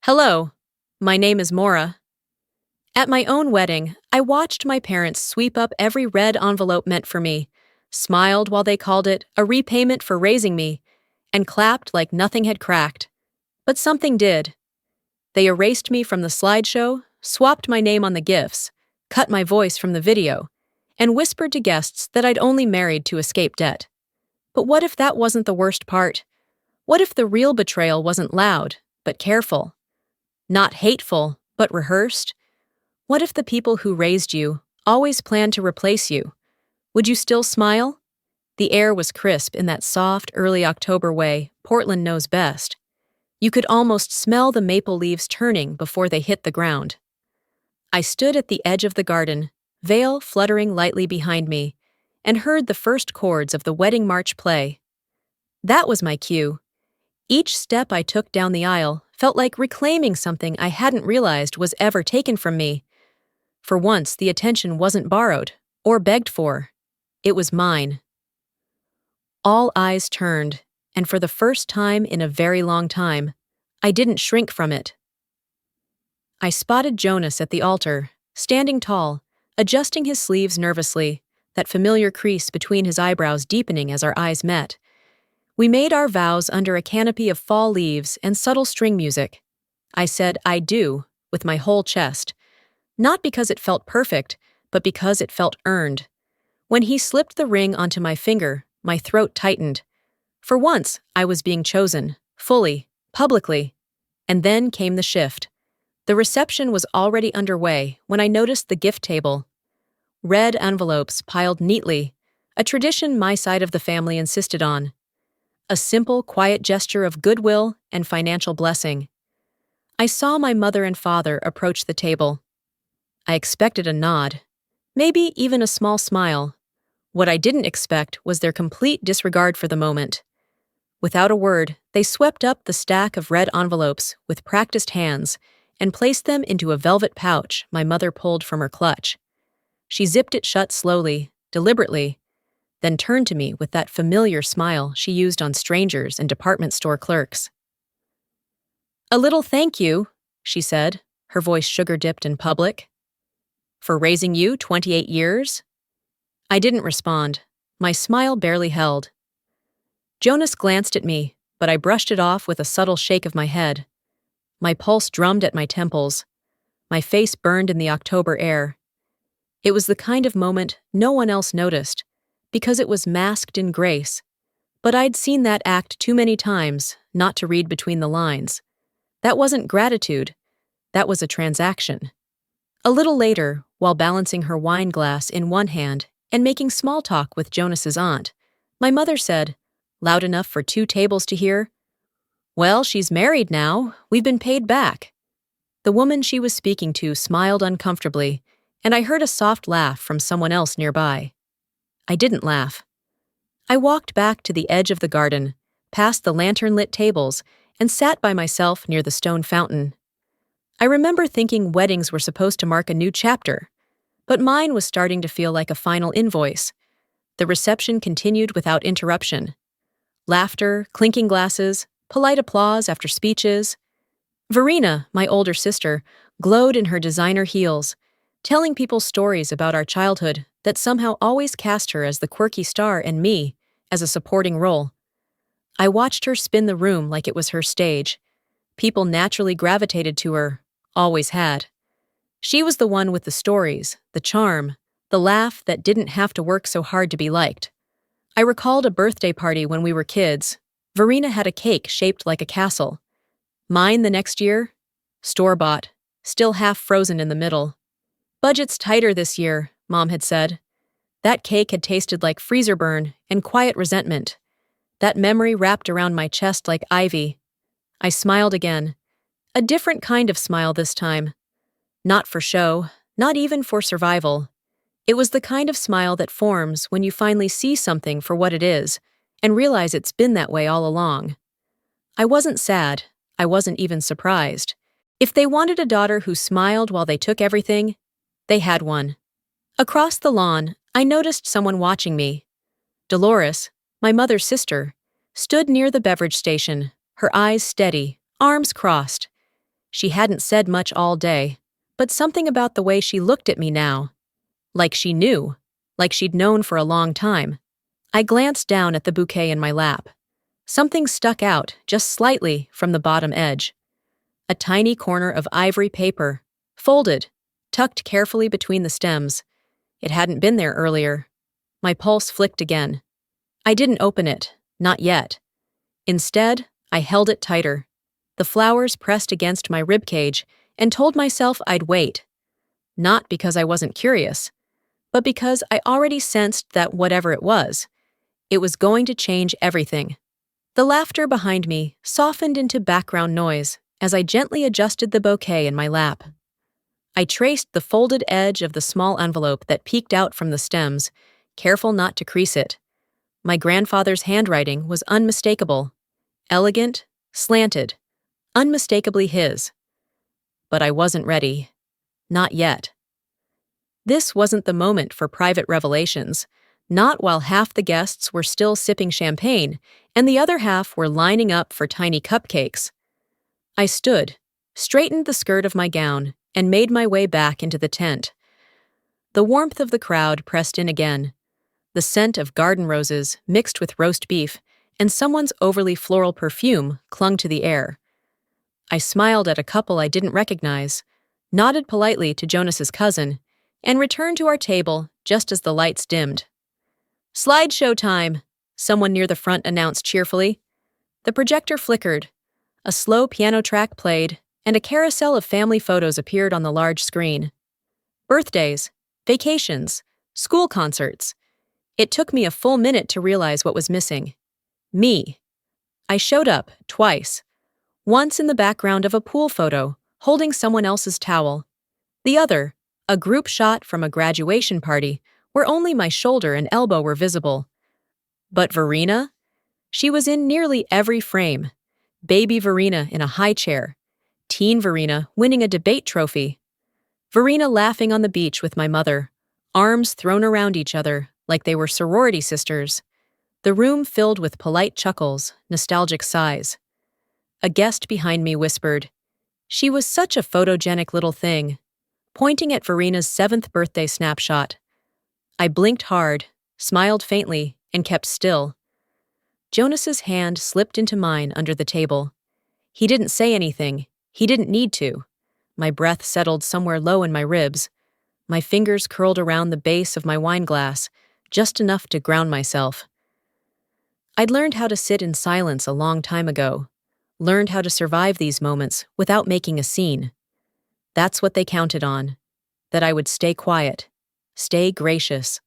Hello, my name is Maura. At my own wedding, I watched my parents sweep up every red envelope meant for me, smiled while they called it a repayment for raising me, and clapped like nothing had cracked. But something did. They erased me from the slideshow, swapped my name on the gifts, cut my voice from the video, and whispered to guests that I'd only married to escape debt. But what if that wasn't the worst part? What if the real betrayal wasn't loud, but careful? Not hateful, but rehearsed? What if the people who raised you always planned to replace you? Would you still smile? The air was crisp in that soft, early October way Portland knows best. You could almost smell the maple leaves turning before they hit the ground. I stood at the edge of the garden, veil fluttering lightly behind me, and heard the first chords of the wedding march play. That was my cue. Each step I took down the aisle felt like reclaiming something I hadn't realized was ever taken from me. For once, the attention wasn't borrowed or begged for. It was mine. All eyes turned, and for the first time in a very long time, I didn't shrink from it. I spotted Jonas at the altar, standing tall, adjusting his sleeves nervously, that familiar crease between his eyebrows deepening as our eyes met. We made our vows under a canopy of fall leaves and subtle string music. I said, "I do," with my whole chest. Not because it felt perfect, but because it felt earned. When he slipped the ring onto my finger, my throat tightened. For once, I was being chosen, fully, publicly. And then came the shift. The reception was already underway when I noticed the gift table. Red envelopes piled neatly, a tradition my side of the family insisted on. A simple, quiet gesture of goodwill and financial blessing. I saw my mother and father approach the table. I expected a nod, maybe even a small smile. What I didn't expect was their complete disregard for the moment. Without a word, they swept up the stack of red envelopes with practiced hands and placed them into a velvet pouch my mother pulled from her clutch. She zipped it shut slowly, deliberately, then turned to me with that familiar smile she used on strangers and department store clerks. "A little thank you," she said, her voice sugar-dipped in public. "For raising you 28 years? I didn't respond. My smile barely held. Jonas glanced at me, but I brushed it off with a subtle shake of my head. My pulse drummed at my temples. My face burned in the October air. It was the kind of moment no one else noticed, because it was masked in grace. But I'd seen that act too many times not to read between the lines. That wasn't gratitude. That was a transaction. A little later, while balancing her wine glass in one hand and making small talk with Jonas's aunt, my mother said, loud enough for 2 tables to hear, "Well, she's married now. We've been paid back." The woman she was speaking to smiled uncomfortably, and I heard a soft laugh from someone else nearby. I didn't laugh. I walked back to the edge of the garden, past the lantern-lit tables, and sat by myself near the stone fountain. I remember thinking weddings were supposed to mark a new chapter, but mine was starting to feel like a final invoice. The reception continued without interruption. Laughter, clinking glasses, polite applause after speeches. Verena, my older sister, glowed in her designer heels, telling people stories about our childhood that somehow always cast her as the quirky star and me as a supporting role. I watched her spin the room like it was her stage. People naturally gravitated to her, always had. She was the one with the stories, the charm, the laugh that didn't have to work so hard to be liked. I recalled a birthday party when we were kids. Verena had a cake shaped like a castle. Mine the next year? Store-bought, still half frozen in the middle. "Budget's tighter this year," Mom had said. That cake had tasted like freezer burn and quiet resentment. That memory wrapped around my chest like ivy. I smiled again. A different kind of smile this time. Not for show, not even for survival. It was the kind of smile that forms when you finally see something for what it is and realize it's been that way all along. I wasn't sad. I wasn't even surprised. If they wanted a daughter who smiled while they took everything, they had one. Across the lawn, I noticed someone watching me. Dolores, my mother's sister, stood near the beverage station, her eyes steady, arms crossed. She hadn't said much all day, but something about the way she looked at me now. Like she knew, like she'd known for a long time. I glanced down at the bouquet in my lap. Something stuck out, just slightly, from the bottom edge. A tiny corner of ivory paper, folded, tucked carefully between the stems. It hadn't been there earlier. My pulse flicked again. I didn't open it, not yet. Instead, I held it tighter. The flowers pressed against my ribcage and told myself I'd wait. Not because I wasn't curious, but because I already sensed that whatever it was going to change everything. The laughter behind me softened into background noise as I gently adjusted the bouquet in my lap. I traced the folded edge of the small envelope that peeked out from the stems, careful not to crease it. My grandfather's handwriting was unmistakable, elegant, slanted, unmistakably his. But I wasn't ready. Not yet. This wasn't the moment for private revelations, not while half the guests were still sipping champagne and the other half were lining up for tiny cupcakes. I stood, straightened the skirt of my gown, and made my way back into the tent. The warmth of the crowd pressed in again. The scent of garden roses mixed with roast beef and someone's overly floral perfume clung to the air. I smiled at a couple I didn't recognize, nodded politely to Jonas's cousin, and returned to our table just as the lights dimmed. "Slideshow time," someone near the front announced cheerfully. The projector flickered. A slow piano track played, and a carousel of family photos appeared on the large screen. Birthdays, vacations, school concerts. It took me a full minute to realize what was missing. Me. I showed up, twice. Once in the background of a pool photo, holding someone else's towel. The other, a group shot from a graduation party, where only my shoulder and elbow were visible. But Verena? She was in nearly every frame. Baby Verena in a high chair. Teen Verena winning a debate trophy. Verena laughing on the beach with my mother, arms thrown around each other like they were sorority sisters. The room filled with polite chuckles, nostalgic sighs. A guest behind me whispered, "She was such a photogenic little thing," pointing at Verena's 7th birthday snapshot. I blinked hard, smiled faintly, and kept still. Jonas's hand slipped into mine under the table. He didn't say anything. He didn't need to. My breath settled somewhere low in my ribs. My fingers curled around the base of my wine glass, just enough to ground myself. I'd learned how to sit in silence a long time ago, learned how to survive these moments without making a scene. That's what they counted on, that I would stay quiet, stay gracious.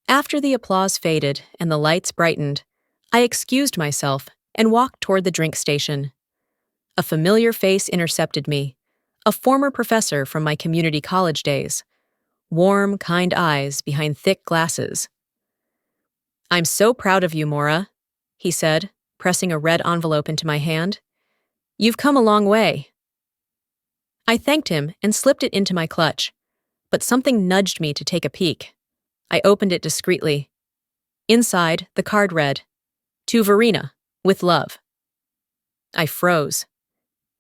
After the applause faded and the lights brightened, I excused myself and walked toward the drink station. A familiar face intercepted me, a former professor from my community college days. Warm, kind eyes behind thick glasses. "I'm so proud of you, Maura," he said, pressing a red envelope into my hand. "You've come a long way." I thanked him and slipped it into my clutch, but something nudged me to take a peek. I opened it discreetly. Inside, the card read, "To Verena, with love." I froze.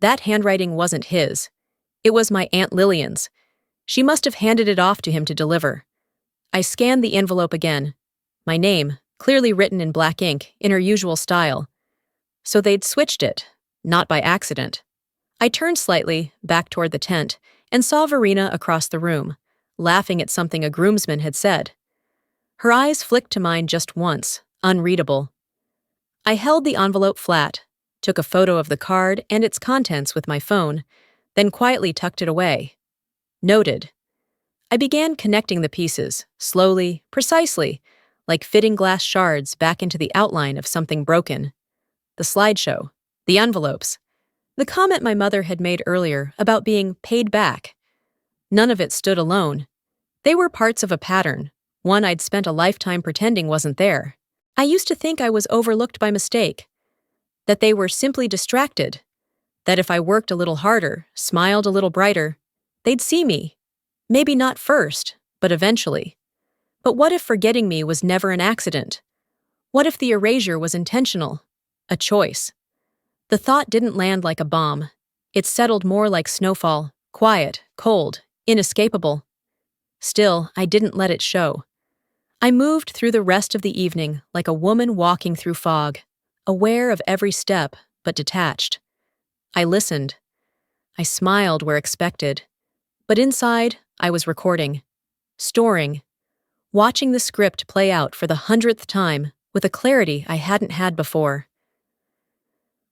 That handwriting wasn't his. It was my Aunt Lillian's. She must have handed it off to him to deliver. I scanned the envelope again. My name, clearly written in black ink, in her usual style. So they'd switched it, not by accident. I turned slightly, back toward the tent, and saw Verena across the room, laughing at something a groomsman had said. Her eyes flicked to mine just once, unreadable. I held the envelope flat, took a photo of the card and its contents with my phone, then quietly tucked it away. Noted. I began connecting the pieces, slowly, precisely, like fitting glass shards back into the outline of something broken. The slideshow, the envelopes, the comment my mother had made earlier about being paid back. None of it stood alone. They were parts of a pattern, one I'd spent a lifetime pretending wasn't there. I used to think I was overlooked by mistake, that they were simply distracted, that if I worked a little harder, smiled a little brighter, they'd see me. Maybe not first, but eventually. But what if forgetting me was never an accident? What if the erasure was intentional? A choice? The thought didn't land like a bomb. It settled more like snowfall, quiet, cold, inescapable. Still, I didn't let it show. I moved through the rest of the evening like a woman walking through fog, aware of every step, but detached. I listened. I smiled where expected. But inside, I was recording, storing, watching the script play out for the 100th time with a clarity I hadn't had before.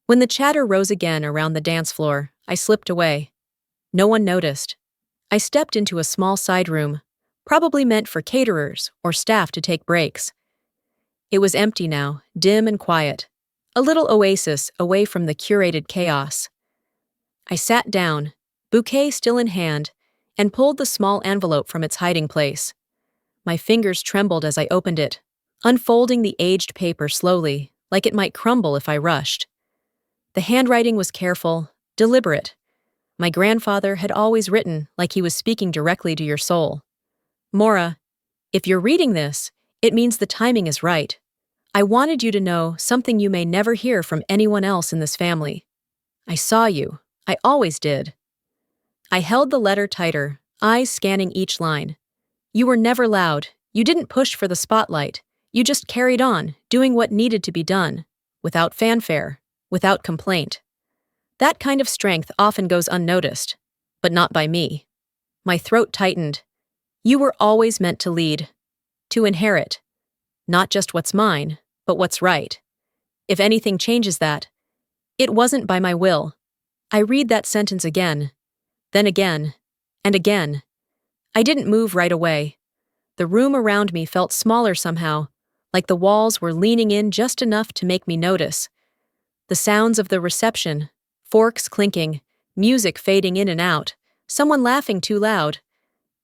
When the chatter rose again around the dance floor, I slipped away. No one noticed. I stepped into a small side room, probably meant for caterers or staff to take breaks. It was empty now, dim and quiet, a little oasis away from the curated chaos. I sat down, bouquet still in hand, and pulled the small envelope from its hiding place. My fingers trembled as I opened it, unfolding the aged paper slowly, like it might crumble if I rushed. The handwriting was careful, deliberate. My grandfather had always written like he was speaking directly to your soul. Maura, if you're reading this, it means the timing is right. I wanted you to know something you may never hear from anyone else in this family. I saw you. I always did. I held the letter tighter, eyes scanning each line. You were never loud. You didn't push for the spotlight. You just carried on, doing what needed to be done, without fanfare, without complaint. That kind of strength often goes unnoticed, but not by me. My throat tightened. You were always meant to lead, to inherit. Not just what's mine, but what's right. If anything changes that, it wasn't by my will. I read that sentence again, then again, and again. I didn't move right away. The room around me felt smaller somehow, like the walls were leaning in just enough to make me notice. The sounds of the reception, forks clinking, music fading in and out, someone laughing too loud,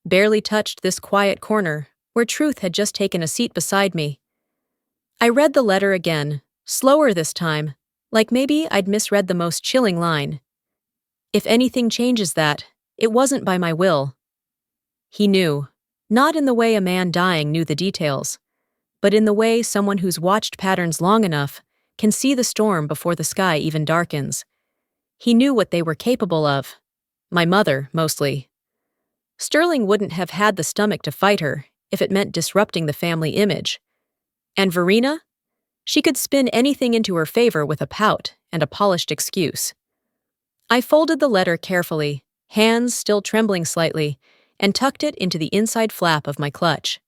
barely touched this quiet corner where truth had just taken a seat beside me. I read the letter again, slower this time, like maybe I'd misread the most chilling line. If anything changes that, it wasn't by my will. He knew, not in the way a man dying knew the details, but in the way someone who's watched patterns long enough can see the storm before the sky even darkens. He knew what they were capable of. My mother, mostly. Sterling wouldn't have had the stomach to fight her if it meant disrupting the family image. And Verena? She could spin anything into her favor with a pout and a polished excuse. I folded the letter carefully, hands still trembling slightly, and tucked it into the inside flap of my clutch.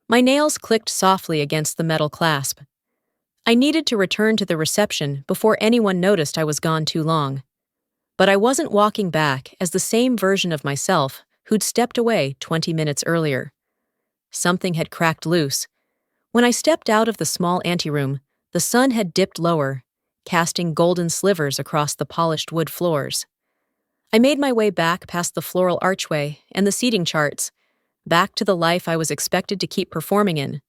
My nails clicked softly against the metal clasp. I needed to return to the reception before anyone noticed I was gone too long. But I wasn't walking back as the same version of myself who'd stepped away 20 minutes earlier. Something had cracked loose. When I stepped out of the small anteroom, the sun had dipped lower, casting golden slivers across the polished wood floors. I made my way back past the floral archway and the seating charts, back to the life I was expected to keep performing in.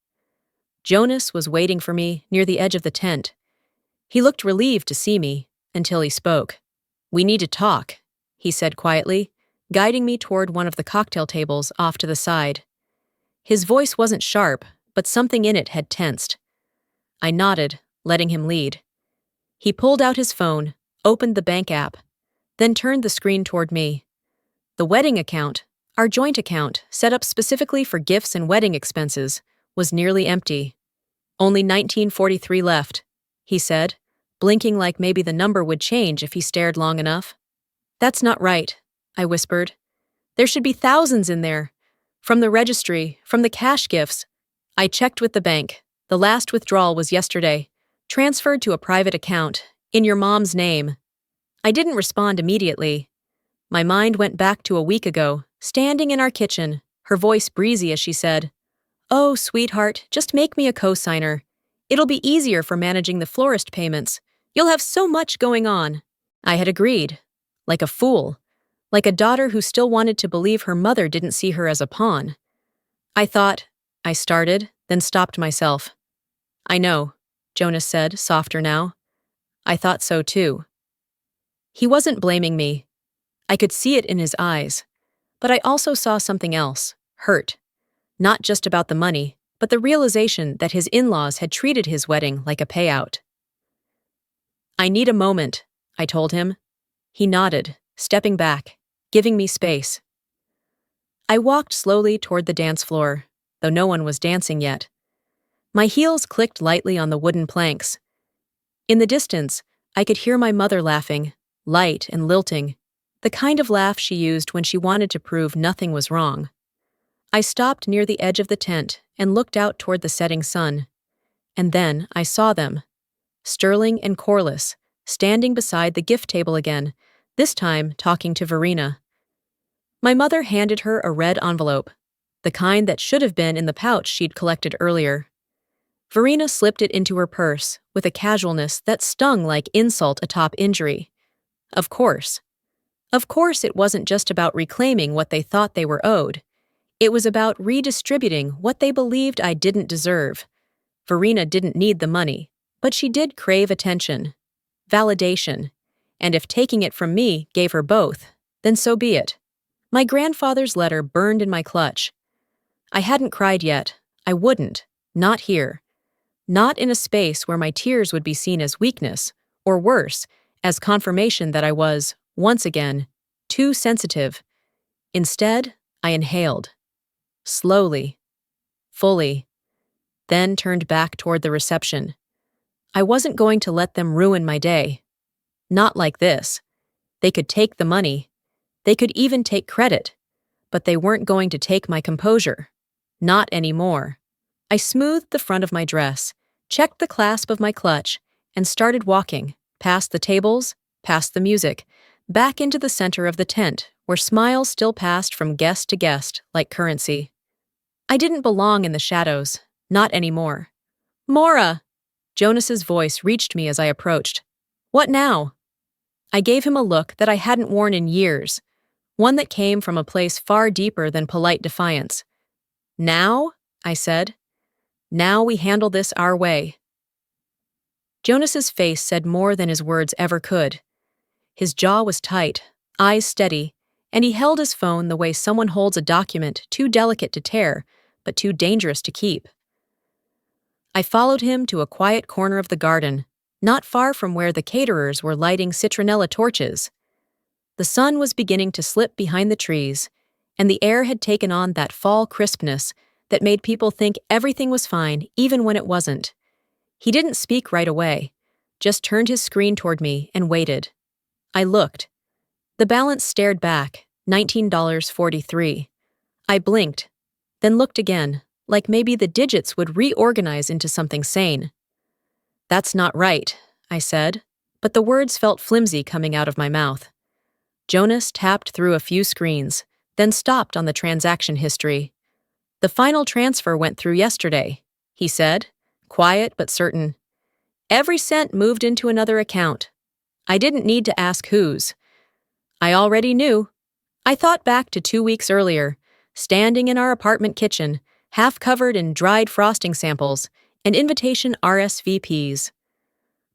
Jonas was waiting for me near the edge of the tent. He looked relieved to see me, until he spoke. "We need to talk," he said quietly, guiding me toward one of the cocktail tables off to the side. His voice wasn't sharp, but something in it had tensed. I nodded, letting him lead. He pulled out his phone, opened the bank app, then turned the screen toward me. The wedding account, our joint account, set up specifically for gifts and wedding expenses, was nearly empty. "Only 1943 left," he said, blinking like maybe the number would change if he stared long enough. "That's not right," I whispered. "There should be thousands in there. From the registry, from the cash gifts." I checked with the bank. The last withdrawal was yesterday. Transferred to a private account, in your mom's name. I didn't respond immediately. My mind went back to a week ago, standing in our kitchen, her voice breezy as she said, "Oh, sweetheart, just make me a co-signer. It'll be easier for managing the florist payments. You'll have so much going on." I had agreed. Like a fool. Like a daughter who still wanted to believe her mother didn't see her as a pawn. I started, then stopped myself. "I know," Jonas said, softer now. "I thought so too." He wasn't blaming me. I could see it in his eyes. But I also saw something else, hurt. Not just about the money, but the realization that his in-laws had treated his wedding like a payout. "I need a moment," I told him. He nodded, stepping back, giving me space. I walked slowly toward the dance floor, though no one was dancing yet. My heels clicked lightly on the wooden planks. In the distance, I could hear my mother laughing, light and lilting, the kind of laugh she used when she wanted to prove nothing was wrong. I stopped near the edge of the tent and looked out toward the setting sun. And then I saw them, Sterling and Corliss, standing beside the gift table again, this time talking to Verena. My mother handed her a red envelope, the kind that should have been in the pouch she'd collected earlier. Verena slipped it into her purse with a casualness that stung like insult atop injury. Of course. Of course it wasn't just about reclaiming what they thought they were owed. It was about redistributing what they believed I didn't deserve. Verena didn't need the money, but she did crave attention, validation, and if taking it from me gave her both, then so be it. My grandfather's letter burned in my clutch. I hadn't cried yet. I wouldn't. Not here. Not in a space where my tears would be seen as weakness, or worse, as confirmation that I was, once again, too sensitive. Instead, I inhaled. Slowly. Fully. Then turned back toward the reception. I wasn't going to let them ruin my day. Not like this. They could take the money. They could even take credit. But they weren't going to take my composure. Not anymore. I smoothed the front of my dress, checked the clasp of my clutch, and started walking, past the tables, past the music, back into the center of the tent, where smiles still passed from guest to guest like currency. I didn't belong in the shadows, not anymore. "Maura!" Jonas's voice reached me as I approached. "What now?" I gave him a look that I hadn't worn in years, one that came from a place far deeper than polite defiance. "Now?" I said. "Now we handle this our way." Jonas's face said more than his words ever could. His jaw was tight, eyes steady, and he held his phone the way someone holds a document too delicate to tear, but too dangerous to keep. I followed him to a quiet corner of the garden, not far from where the caterers were lighting citronella torches. The sun was beginning to slip behind the trees, and the air had taken on that fall crispness that made people think everything was fine even when it wasn't. He didn't speak right away, just turned his screen toward me and waited. I looked. The balance stared back, $19.43. I blinked, then looked again, like maybe the digits would reorganize into something sane. "That's not right," I said, but the words felt flimsy coming out of my mouth. Jonas tapped through a few screens, then stopped on the transaction history. "The final transfer went through yesterday," he said, quiet but certain. "Every cent moved into another account. I didn't need to ask whose. I already knew. I thought back to 2 weeks earlier, standing in our apartment kitchen, half covered in dried frosting samples and invitation RSVPs.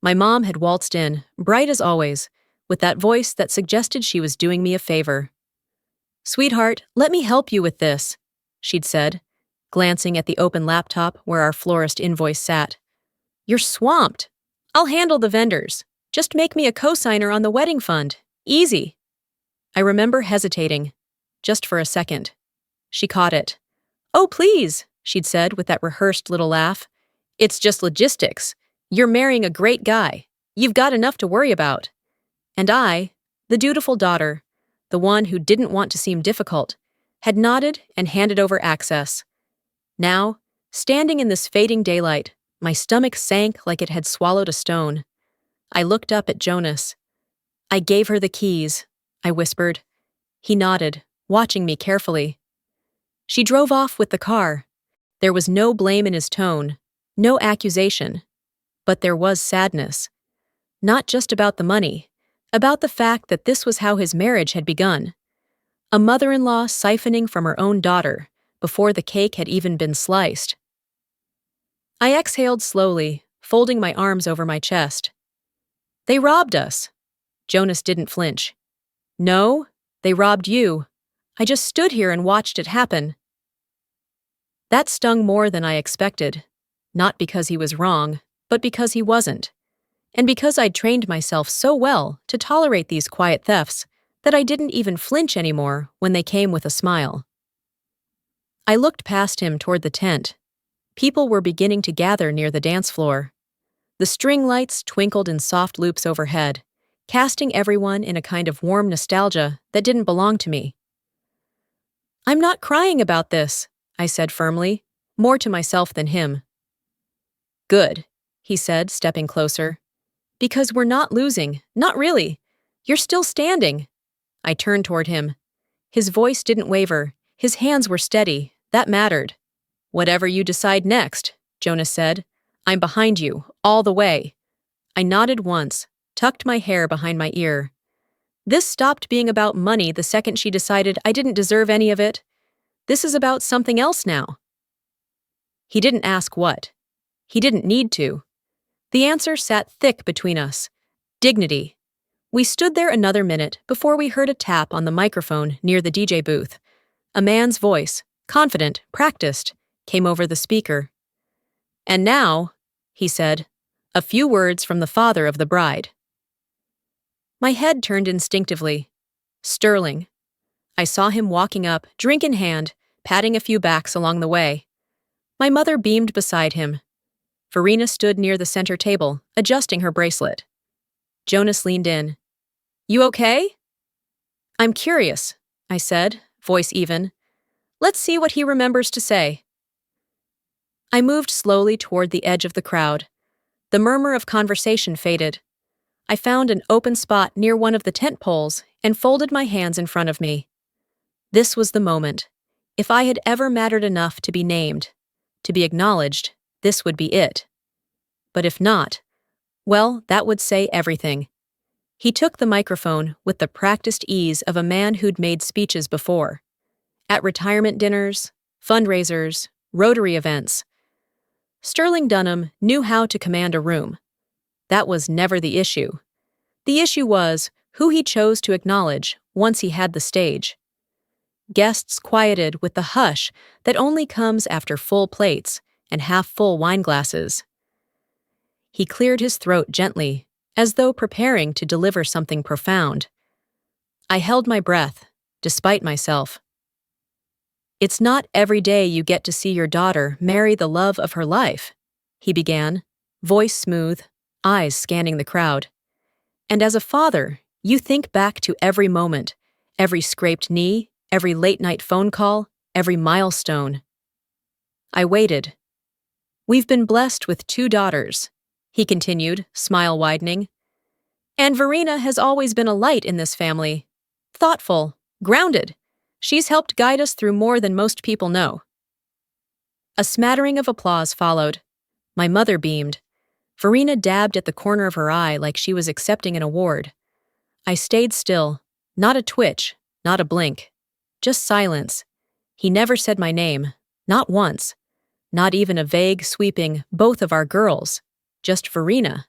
My mom had waltzed in, bright as always, with that voice that suggested she was doing me a favor. "Sweetheart, let me help you with this," she'd said, glancing at the open laptop where our florist invoice sat. "You're swamped. I'll handle the vendors. Just make me a co-signer on the wedding fund. Easy." I remember hesitating, just for a second. She caught it. "Oh, please," she'd said with that rehearsed little laugh. "It's just logistics. You're marrying a great guy. You've got enough to worry about." And I, the dutiful daughter, the one who didn't want to seem difficult, had nodded and handed over access. Now, standing in this fading daylight, my stomach sank like it had swallowed a stone. I looked up at Jonas. "I gave her the keys," I whispered. He nodded, watching me carefully. She drove off with the car. There was no blame in his tone, no accusation. But there was sadness. Not just about the money, about the fact that this was how his marriage had begun. A mother-in-law siphoning from her own daughter before the cake had even been sliced. I exhaled slowly, folding my arms over my chest. "They robbed us." Jonas didn't flinch. "No, they robbed you. I just stood here and watched it happen." That stung more than I expected, not because he was wrong, but because he wasn't. And because I'd trained myself so well to tolerate these quiet thefts that I didn't even flinch anymore when they came with a smile. I looked past him toward the tent. People were beginning to gather near the dance floor. The string lights twinkled in soft loops overhead, casting everyone in a kind of warm nostalgia that didn't belong to me. "I'm not crying about this," I said firmly, more to myself than him. "Good," he said, stepping closer. "Because we're not losing, not really. You're still standing." I turned toward him. His voice didn't waver, his hands were steady, that mattered. "Whatever you decide next," Jonas said. "I'm behind you, all the way." I nodded once, tucked my hair behind my ear. This stopped being about money the second she decided I didn't deserve any of it. This is about something else now. He didn't ask what. He didn't need to. The answer sat thick between us. Dignity. We stood there another minute before we heard a tap on the microphone near the DJ booth. A man's voice, confident, practiced, came over the speaker. "And now," he said, "a few words from the father of the bride." My head turned instinctively. Sterling. I saw him walking up, drink in hand, patting a few backs along the way. My mother beamed beside him. Verena stood near the center table, adjusting her bracelet. Jonas leaned in. "You okay?" "I'm curious," I said, voice even. "Let's see what he remembers to say." I moved slowly toward the edge of the crowd. The murmur of conversation faded. I found an open spot near one of the tent poles and folded my hands in front of me. This was the moment. If I had ever mattered enough to be named, to be acknowledged, this would be it. But if not, well, that would say everything. He took the microphone with the practiced ease of a man who'd made speeches before. At retirement dinners, fundraisers, Rotary events. Sterling Dunham knew how to command a room. That was never the issue. The issue was who he chose to acknowledge once he had the stage. Guests quieted with the hush that only comes after full plates and half-full wine glasses. He cleared his throat gently, as though preparing to deliver something profound. I held my breath, despite myself. "It's not every day you get to see your daughter marry the love of her life," he began, voice smooth, eyes scanning the crowd. "And as a father, you think back to every moment, every scraped knee, every late-night phone call, every milestone." I waited. "We've been blessed with 2 daughters," he continued, smile widening. "And Verena has always been a light in this family. Thoughtful, grounded. She's helped guide us through more than most people know." A smattering of applause followed. My mother beamed. Verena dabbed at the corner of her eye like she was accepting an award. I stayed still, not a twitch, not a blink. Just silence. He never said my name, not once. Not even a vague, sweeping, both of our girls. Just Verena.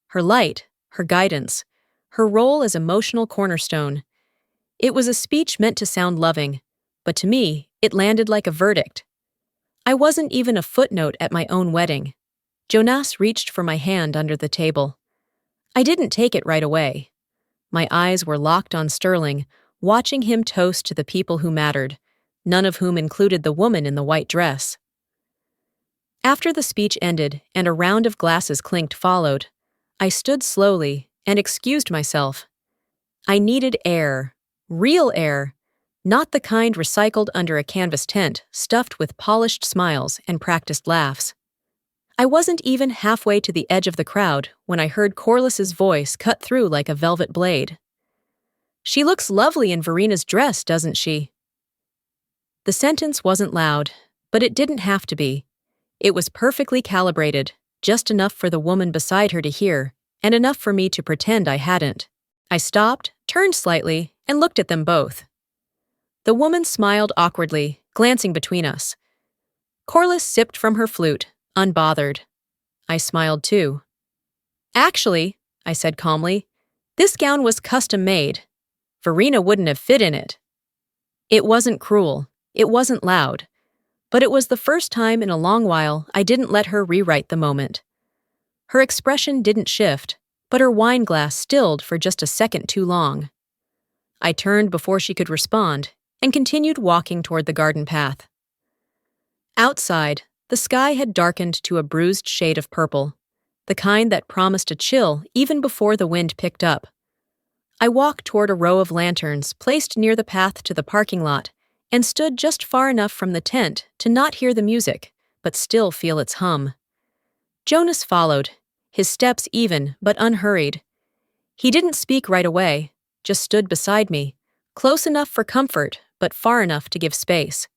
Her light, her guidance, her role as emotional cornerstone. It was a speech meant to sound loving, but to me, it landed like a verdict. I wasn't even a footnote at my own wedding. Jonas reached for my hand under the table. I didn't take it right away. My eyes were locked on Sterling, watching him toast to the people who mattered, none of whom included the woman in the white dress. After the speech ended and a round of glasses clinked followed, I stood slowly and excused myself. I needed air, real air, not the kind recycled under a canvas tent stuffed with polished smiles and practiced laughs. I wasn't even halfway to the edge of the crowd when I heard Corliss's voice cut through like a velvet blade. "She looks lovely in Verena's dress, doesn't she?" The sentence wasn't loud, but it didn't have to be. It was perfectly calibrated, just enough for the woman beside her to hear, and enough for me to pretend I hadn't. I stopped, turned slightly, and looked at them both. The woman smiled awkwardly, glancing between us. Corliss sipped from her flute, unbothered. I smiled too. "Actually," I said calmly, "this gown was custom-made. Verena wouldn't have fit in it." It wasn't cruel, it wasn't loud, but it was the first time in a long while I didn't let her rewrite the moment. Her expression didn't shift, but her wine glass stilled for just a second too long. I turned before she could respond and continued walking toward the garden path. Outside, the sky had darkened to a bruised shade of purple, the kind that promised a chill even before the wind picked up. I walked toward a row of lanterns placed near the path to the parking lot and stood just far enough from the tent to not hear the music, but still feel its hum. Jonas followed, his steps even but unhurried. He didn't speak right away, just stood beside me, close enough for comfort but far enough to give space.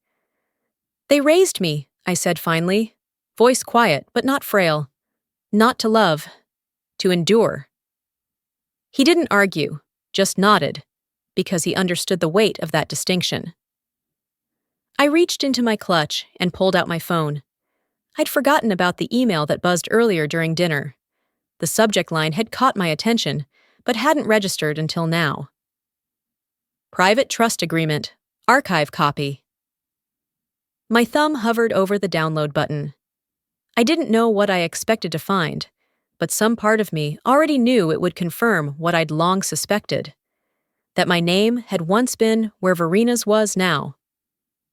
"They raised me," I said finally, voice quiet but not frail. "Not to love, to endure." He didn't argue, just nodded, because he understood the weight of that distinction. I reached into my clutch and pulled out my phone. I'd forgotten about the email that buzzed earlier during dinner. The subject line had caught my attention, but hadn't registered until now. Private Trust Agreement, Archive Copy. My thumb hovered over the download button. I didn't know what I expected to find, but some part of me already knew it would confirm what I'd long suspected. That my name had once been where Verina's was now.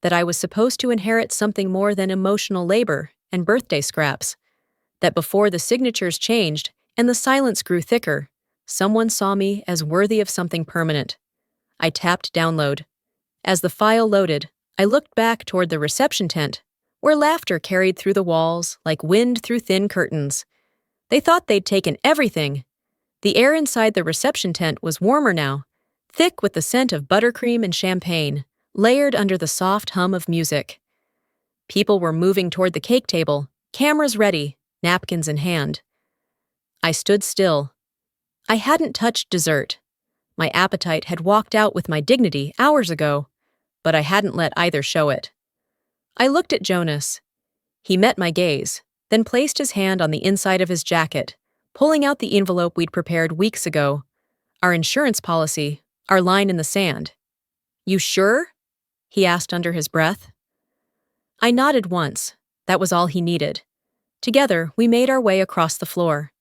That I was supposed to inherit something more than emotional labor and birthday scraps. That before the signatures changed and the silence grew thicker, someone saw me as worthy of something permanent. I tapped download. As the file loaded, I looked back toward the reception tent, where laughter carried through the walls like wind through thin curtains. They thought they'd taken everything. The air inside the reception tent was warmer now, thick with the scent of buttercream and champagne, layered under the soft hum of music. People were moving toward the cake table, cameras ready, napkins in hand. I stood still. I hadn't touched dessert. My appetite had walked out with my dignity hours ago, but I hadn't let either show it. I looked at Jonas. He met my gaze, then placed his hand on the inside of his jacket, pulling out the envelope we'd prepared weeks ago. Our insurance policy, our line in the sand. "You sure?" he asked under his breath. I nodded once. That was all he needed. Together, we made our way across the floor.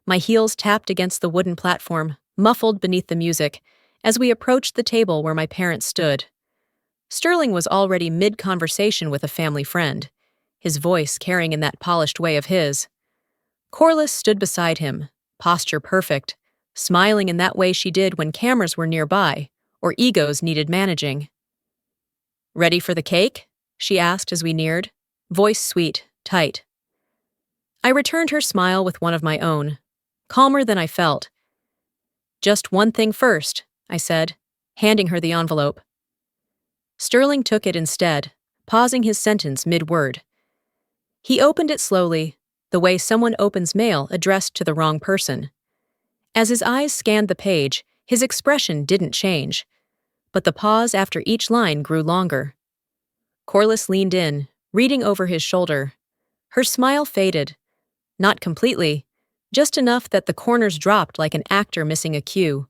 My heels tapped against the wooden platform, muffled beneath the music, as we approached the table where my parents stood. Sterling was already mid-conversation with a family friend, his voice carrying in that polished way of his. Corliss stood beside him, posture perfect, smiling in that way she did when cameras were nearby or egos needed managing. "Ready for the cake?" she asked as we neared, voice sweet, tight. I returned her smile with one of my own, calmer than I felt. "Just one thing first," I said, handing her the envelope. Sterling took it instead, pausing his sentence mid-word. He opened it slowly, the way someone opens mail addressed to the wrong person. As his eyes scanned the page, his expression didn't change, but the pause after each line grew longer. Corliss leaned in, reading over his shoulder. Her smile faded. Not completely, just enough that the corners dropped like an actor missing a cue.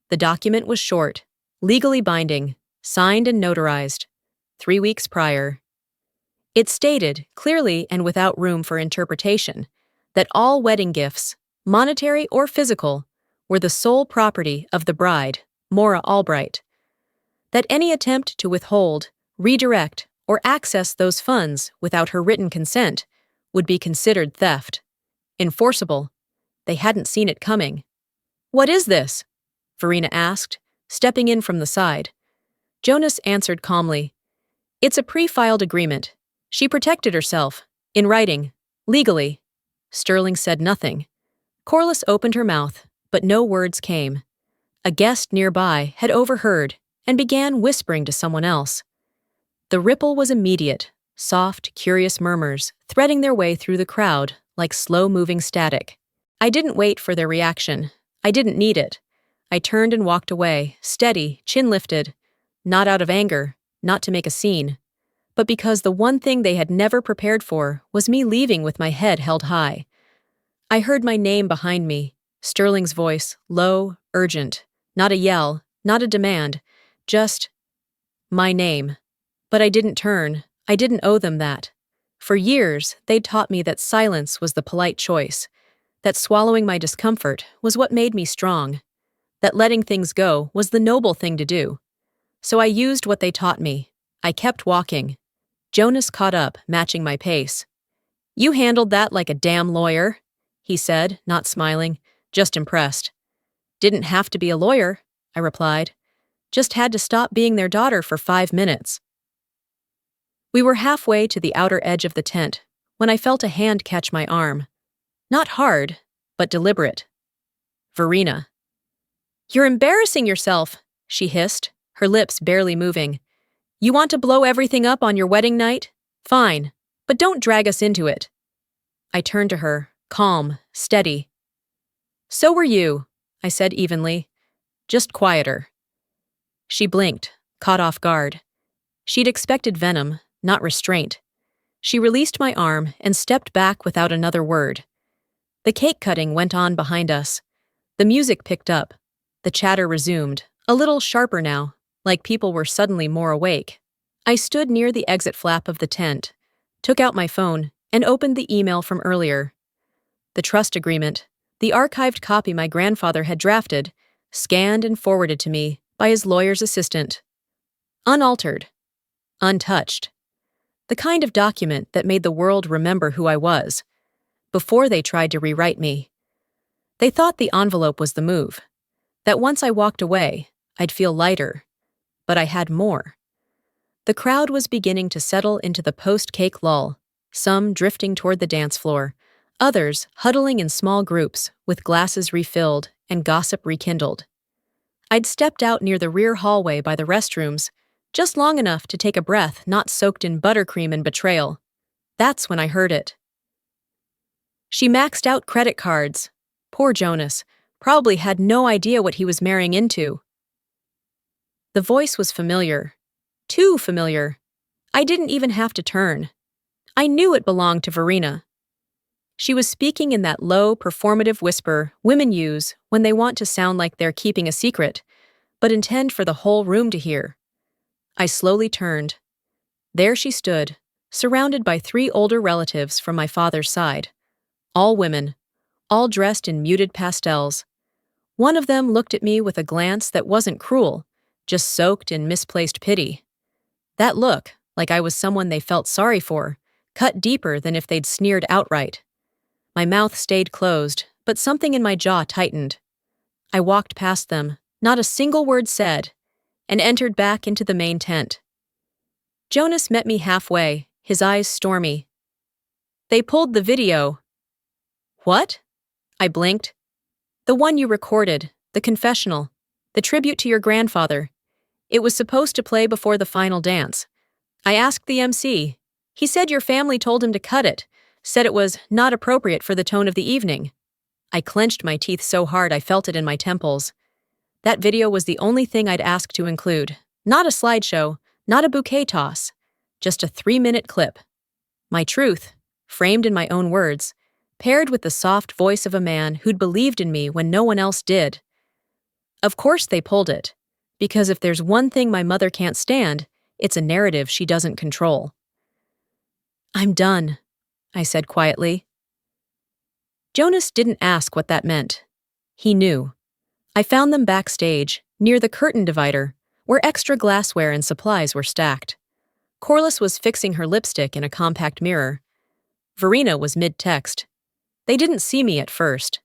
The document was short, legally binding, signed and notarized, 3 weeks prior. It stated, clearly and without room for interpretation, that all wedding gifts, monetary or physical, were the sole property of the bride, Maura Albright. That any attempt to withhold, redirect, or access those funds without her written consent would be considered theft. Enforceable. They hadn't seen it coming. "What is this?" Verina asked, stepping in from the side. Jonas answered calmly. "It's a pre-filed agreement. She protected herself, in writing, legally." Sterling said nothing. Corliss opened her mouth, but no words came. A guest nearby had overheard and began whispering to someone else. The ripple was immediate, soft, curious murmurs threading their way through the crowd like slow-moving static. I didn't wait for their reaction. I didn't need it. I turned and walked away, steady, chin lifted, not out of anger, not to make a scene, but because the one thing they had never prepared for was me leaving with my head held high. I heard my name behind me, Sterling's voice, low, urgent, not a yell, not a demand, just my name. But I didn't turn. I didn't owe them that. For years, they'd taught me that silence was the polite choice, That swallowing my discomfort was what made me strong. That letting things go was the noble thing to do. So I used what they taught me. I kept walking. Jonas caught up, matching my pace. "You handled that like a damn lawyer," he said, not smiling, just impressed. "Didn't have to be a lawyer," I replied. "Just had to stop being their daughter for 5 minutes." We were halfway to the outer edge of the tent when I felt a hand catch my arm. Not hard, but deliberate. Verena. "You're embarrassing yourself," she hissed, her lips barely moving. "You want to blow everything up on your wedding night? Fine, but don't drag us into it." I turned to her, calm, steady. "So were you," I said evenly, just quieter. She blinked, caught off guard. She'd expected venom, not restraint. She released my arm and stepped back without another word. The cake cutting went on behind us. The music picked up. The chatter resumed, a little sharper now, like people were suddenly more awake. I stood near the exit flap of the tent, took out my phone, and opened the email from earlier. The trust agreement, the archived copy my grandfather had drafted, scanned and forwarded to me by his lawyer's assistant. Unaltered. Untouched. The kind of document that made the world remember who I was, before they tried to rewrite me. They thought the envelope was the move, that once I walked away, I'd feel lighter. But I had more. The crowd was beginning to settle into the post-cake lull, some drifting toward the dance floor, others huddling in small groups with glasses refilled and gossip rekindled. I'd stepped out near the rear hallway by the restrooms, just long enough to take a breath not soaked in buttercream and betrayal. That's when I heard it. "She maxed out credit cards. Poor Jonas, probably had no idea what he was marrying into." The voice was familiar. Too familiar. I didn't even have to turn. I knew it belonged to Verena. She was speaking in that low, performative whisper women use when they want to sound like they're keeping a secret, but intend for the whole room to hear. I slowly turned. There she stood, surrounded by 3 older relatives from my father's side. All women, all dressed in muted pastels. One of them looked at me with a glance that wasn't cruel, just soaked in misplaced pity. That look, like I was someone they felt sorry for, cut deeper than if they'd sneered outright. My mouth stayed closed, but something in my jaw tightened. I walked past them, not a single word said, and entered back into the main tent. Jonas met me halfway, his eyes stormy. "They pulled the video." "What?" I blinked. "The one you recorded, the confessional, the tribute to your grandfather. It was supposed to play before the final dance. I asked the MC. He said your family told him to cut it, said it was not appropriate for the tone of the evening." I clenched my teeth so hard I felt it in my temples. That video was the only thing I'd ask to include. Not a slideshow, not a bouquet toss, just a 3-minute clip. My truth, framed in my own words, paired with the soft voice of a man who'd believed in me when no one else did. Of course they pulled it, because if there's one thing my mother can't stand, it's a narrative she doesn't control. "I'm done," I said quietly. Jonas didn't ask what that meant. He knew. I found them backstage, near the curtain divider, where extra glassware and supplies were stacked. Corliss was fixing her lipstick in a compact mirror. Verena was mid-text. They didn't see me at first.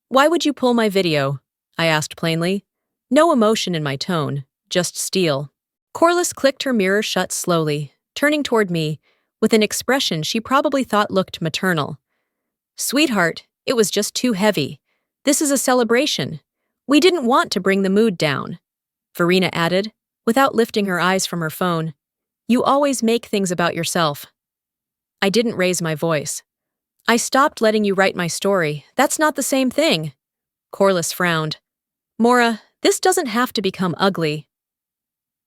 "Why would you pull my video?" I asked plainly. No emotion in my tone, just steel. Corliss clicked her mirror shut slowly, turning toward me, with an expression she probably thought looked maternal. "Sweetheart, it was just too heavy. This is a celebration. We didn't want to bring the mood down," Verena added, without lifting her eyes from her phone. "You always make things about yourself." I didn't raise my voice. "I stopped letting you write my story. That's not the same thing." Corliss frowned. "Maura, this doesn't have to become ugly."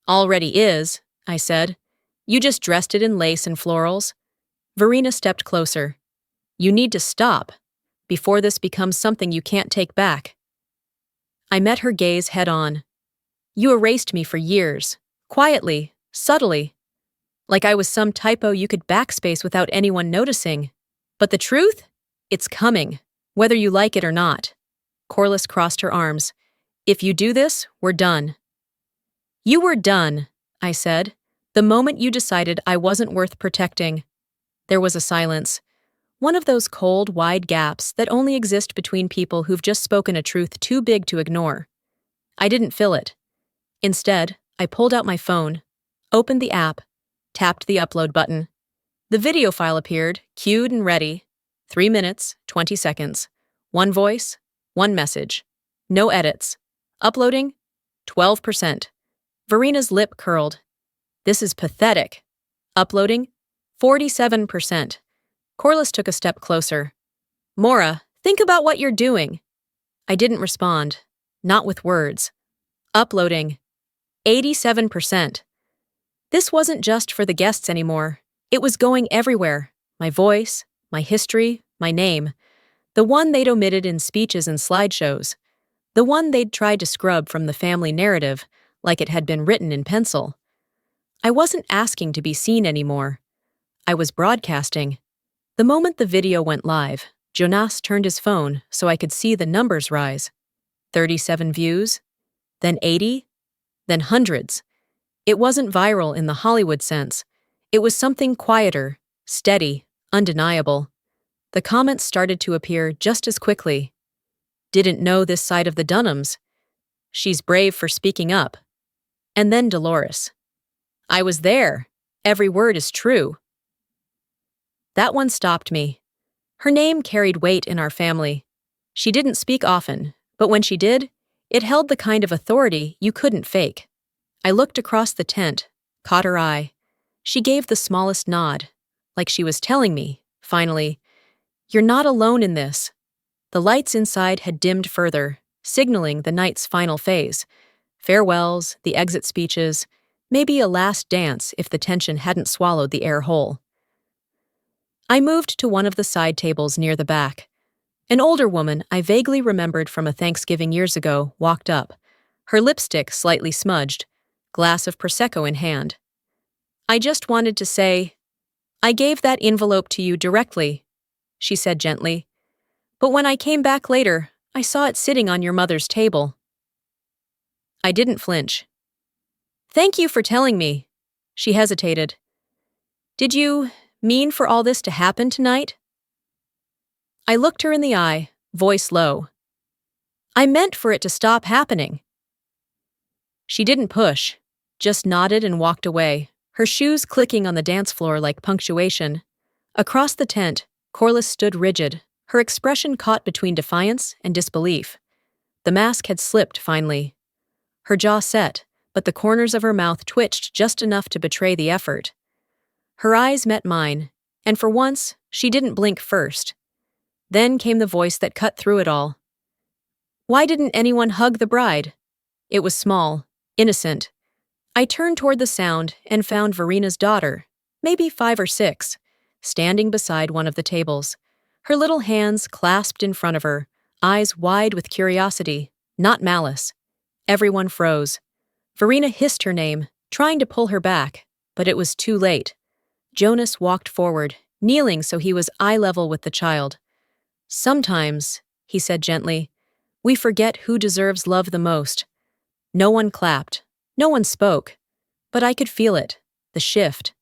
"Already is," I said. "You just dressed it in lace and florals." Verena stepped closer. "You need to stop, before this becomes something you can't take back." I met her gaze head-on. "You erased me for years, quietly, subtly, like I was some typo you could backspace without anyone noticing. But the truth? It's coming. Whether you like it or not. Corliss crossed her arms. If you do this, we're done. You were done, I said, the moment you decided I wasn't worth protecting. There was a silence. One of those cold, wide gaps that only exist between people who've just spoken a truth too big to ignore. I didn't fill it. Instead, I pulled out my phone, opened the app, tapped the upload button. The video file appeared, queued and ready. 3 minutes, 20 seconds. One voice, one message. No edits. Uploading, 12%. Verina's lip curled. This is pathetic. Uploading, 47%. Corliss took a step closer. Maura, think about what you're doing. I didn't respond. Not with words. Uploading, 87%. This wasn't just for the guests anymore. It was going everywhere. My voice, my history, my name. The one they'd omitted in speeches and slideshows. The one they'd tried to scrub from the family narrative, like it had been written in pencil. I wasn't asking to be seen anymore. I was broadcasting. The moment the video went live, Jonas turned his phone so I could see the numbers rise. 37 views, then 80, then hundreds. It wasn't viral in the Hollywood sense. It was something quieter, steady, undeniable. The comments started to appear just as quickly. Didn't know this side of the Dunhams. She's brave for speaking up. And then Dolores. I was there. Every word is true. That one stopped me. Her name carried weight in our family. She didn't speak often, but when she did, it held the kind of authority you couldn't fake. I looked across the tent, caught her eye. She gave the smallest nod, like she was telling me, finally, you're not alone in this. The lights inside had dimmed further, signaling the night's final phase. Farewells, the exit speeches, maybe a last dance if the tension hadn't swallowed the air whole. I moved to one of the side tables near the back. An older woman I vaguely remembered from a Thanksgiving years ago walked up, her lipstick slightly smudged, glass of Prosecco in hand. I just wanted to say, I gave that envelope to you directly, she said gently. But when I came back later, I saw it sitting on your mother's table. I didn't flinch. Thank you for telling me. She hesitated. Did you mean for all this to happen tonight? I looked her in the eye, voice low. I meant for it to stop happening. She didn't push, just nodded and walked away, her shoes clicking on the dance floor like punctuation. Across the tent, Corliss stood rigid, her expression caught between defiance and disbelief. The mask had slipped finally. Her jaw set, but the corners of her mouth twitched just enough to betray the effort. Her eyes met mine, and for once, she didn't blink first. Then came the voice that cut through it all. Why didn't anyone hug the bride? It was small, innocent. I turned toward the sound and found Verina's daughter, maybe 5 or 6, standing beside one of the tables, her little hands clasped in front of her, eyes wide with curiosity, not malice. Everyone froze. Verina hissed her name, trying to pull her back, but it was too late. Jonas walked forward, kneeling so he was eye level with the child. Sometimes, he said gently, we forget who deserves love the most. No one clapped, no one spoke, but I could feel it, the shift.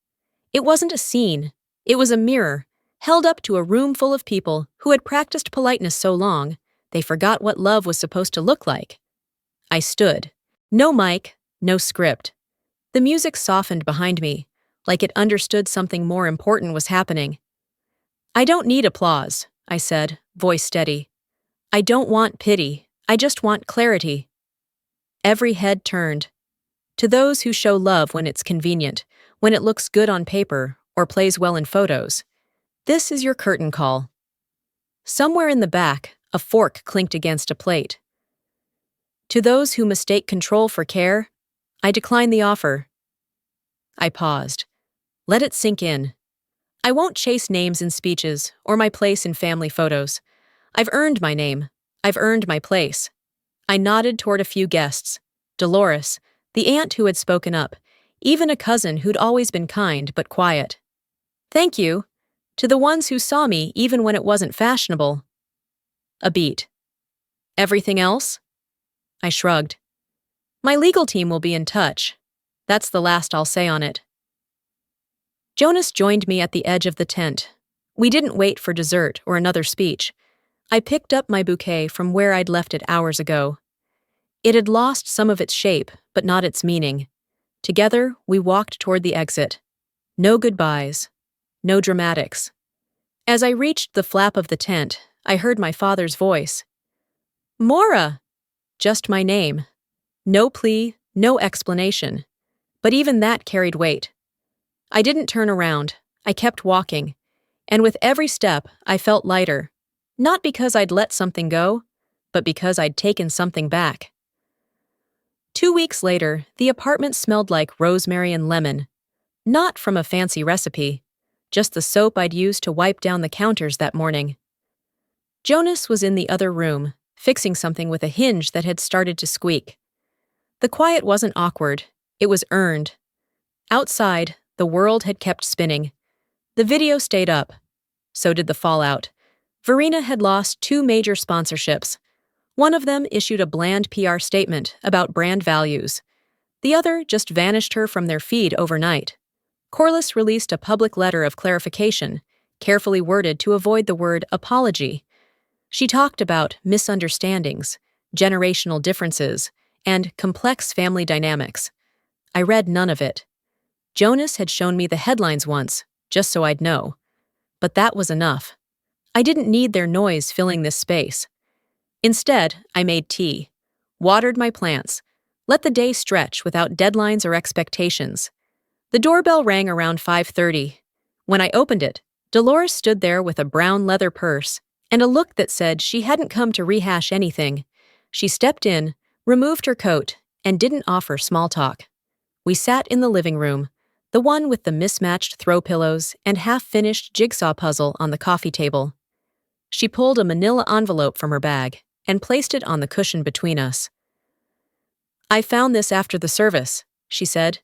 It wasn't a scene, it was a mirror, held up to a room full of people who had practiced politeness so long, they forgot what love was supposed to look like. I stood. No mic, no script. The music softened behind me, like it understood something more important was happening. I don't need applause, I said, voice steady. I don't want pity, I just want clarity. Every head turned. To those who show love when it's convenient, when it looks good on paper or plays well in photos, this is your curtain call. Somewhere in the back, a fork clinked against a plate. To those who mistake control for care, I decline the offer. I paused. Let it sink in. I won't chase names in speeches or my place in family photos. I've earned my name. I've earned my place. I nodded toward a few guests. Dolores, the aunt who had spoken up, even a cousin who'd always been kind but quiet. Thank you. To the ones who saw me even when it wasn't fashionable. A beat. Everything else? I shrugged. My legal team will be in touch. That's the last I'll say on it. Jonas joined me at the edge of the tent. We didn't wait for dessert or another speech. I picked up my bouquet from where I'd left it hours ago. It had lost some of its shape, but not its meaning. Together, we walked toward the exit. No goodbyes. No dramatics. As I reached the flap of the tent, I heard my father's voice. Maura! Just my name. No plea, no explanation. But even that carried weight. I didn't turn around. I kept walking. And with every step, I felt lighter. Not because I'd let something go, but because I'd taken something back. 2 weeks later, the apartment smelled like rosemary and lemon. Not from a fancy recipe, just the soap I'd used to wipe down the counters that morning. Jonas was in the other room, fixing something with a hinge that had started to squeak. The quiet wasn't awkward, it was earned. Outside, the world had kept spinning. The video stayed up. So did the fallout. Verena had lost 2 major sponsorships. One of them issued a bland PR statement about brand values. The other just vanished her from their feed overnight. Corliss released a public letter of clarification, carefully worded to avoid the word apology. She talked about misunderstandings, generational differences, and complex family dynamics. I read none of it. Jonas had shown me the headlines once, just so I'd know. But that was enough. I didn't need their noise filling this space. Instead, I made tea, watered my plants, let the day stretch without deadlines or expectations. The doorbell rang around 5:30. When I opened it, Dolores stood there with a brown leather purse and a look that said she hadn't come to rehash anything. She stepped in, removed her coat, and didn't offer small talk. We sat in the living room, the one with the mismatched throw pillows and half-finished jigsaw puzzle on the coffee table. She pulled a manila envelope from her bag and placed it on the cushion between us. I found this after the service, she said.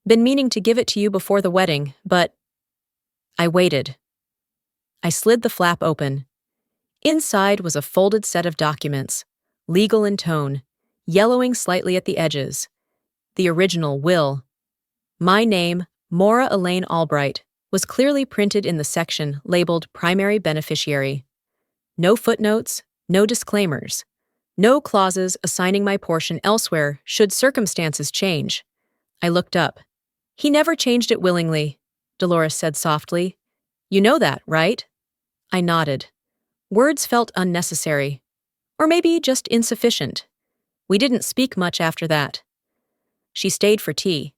Been meaning to give it to you before the wedding, but... I waited. I slid the flap open. Inside was a folded set of documents, legal in tone, yellowing slightly at the edges. The original will. My name, Maura Elaine Albright, was clearly printed in the section labeled Primary Beneficiary. No footnotes, no disclaimers, no clauses assigning my portion elsewhere should circumstances change. I looked up. He never changed it willingly, Dolores said softly. You know that, right? I nodded. Words felt unnecessary. Or maybe just insufficient. We didn't speak much after that. She stayed for tea.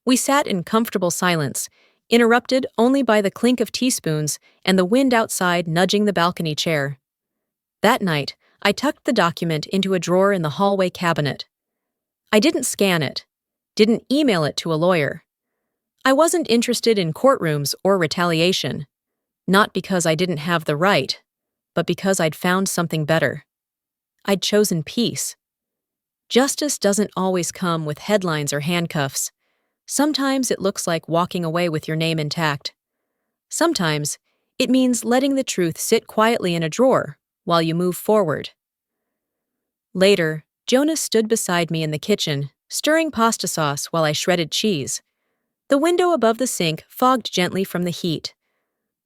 We sat in comfortable silence, interrupted only by the clink of teaspoons and the wind outside nudging the balcony chair. That night, I tucked the document into a drawer in the hallway cabinet. I didn't scan it, didn't email it to a lawyer. I wasn't interested in courtrooms or retaliation, not because I didn't have the right, but because I'd found something better. I'd chosen peace. Justice doesn't always come with headlines or handcuffs. Sometimes it looks like walking away with your name intact. Sometimes it means letting the truth sit quietly in a drawer while you move forward. Later, Jonas stood beside me in the kitchen, stirring pasta sauce while I shredded cheese. The window above the sink fogged gently from the heat.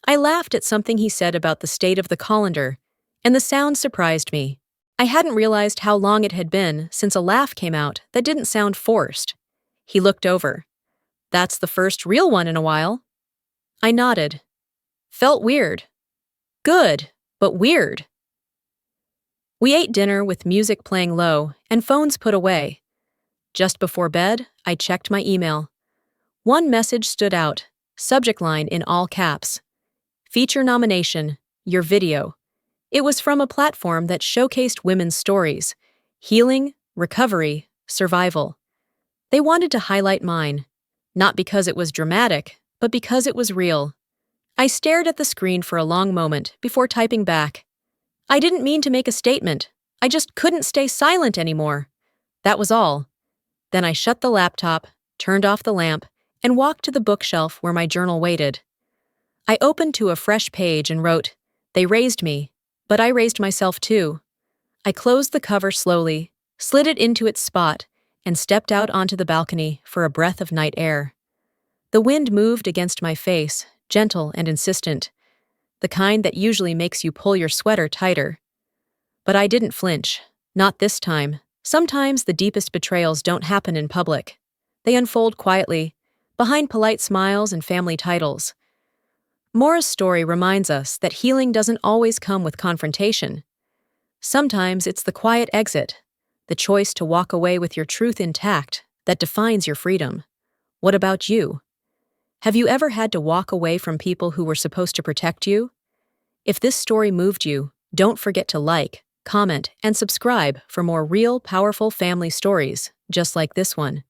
I laughed at something he said about the state of the colander, and the sound surprised me. I hadn't realized how long it had been since a laugh came out that didn't sound forced. He looked over. That's the first real one in a while. I nodded. Felt weird. Good, but weird. We ate dinner with music playing low and phones put away. Just before bed, I checked my email. One message stood out, subject line in all caps. Feature nomination, your video. It was from a platform that showcased women's stories, healing, recovery, survival. They wanted to highlight mine, not because it was dramatic, but because it was real. I stared at the screen for a long moment before typing back. I didn't mean to make a statement. I just couldn't stay silent anymore. That was all. Then I shut the laptop, turned off the lamp, and walked to the bookshelf where my journal waited. I opened to a fresh page and wrote, They raised me. But I raised myself too. I closed the cover slowly, slid it into its spot, and stepped out onto the balcony for a breath of night air. The wind moved against my face, gentle and insistent, the kind that usually makes you pull your sweater tighter. But I didn't flinch. Not this time. Sometimes the deepest betrayals don't happen in public. They unfold quietly, behind polite smiles and family titles. Maura's story reminds us that healing doesn't always come with confrontation. Sometimes it's the quiet exit, the choice to walk away with your truth intact, that defines your freedom. What about you? Have you ever had to walk away from people who were supposed to protect you? If this story moved you, don't forget to like, comment, and subscribe for more real, powerful family stories just like this one.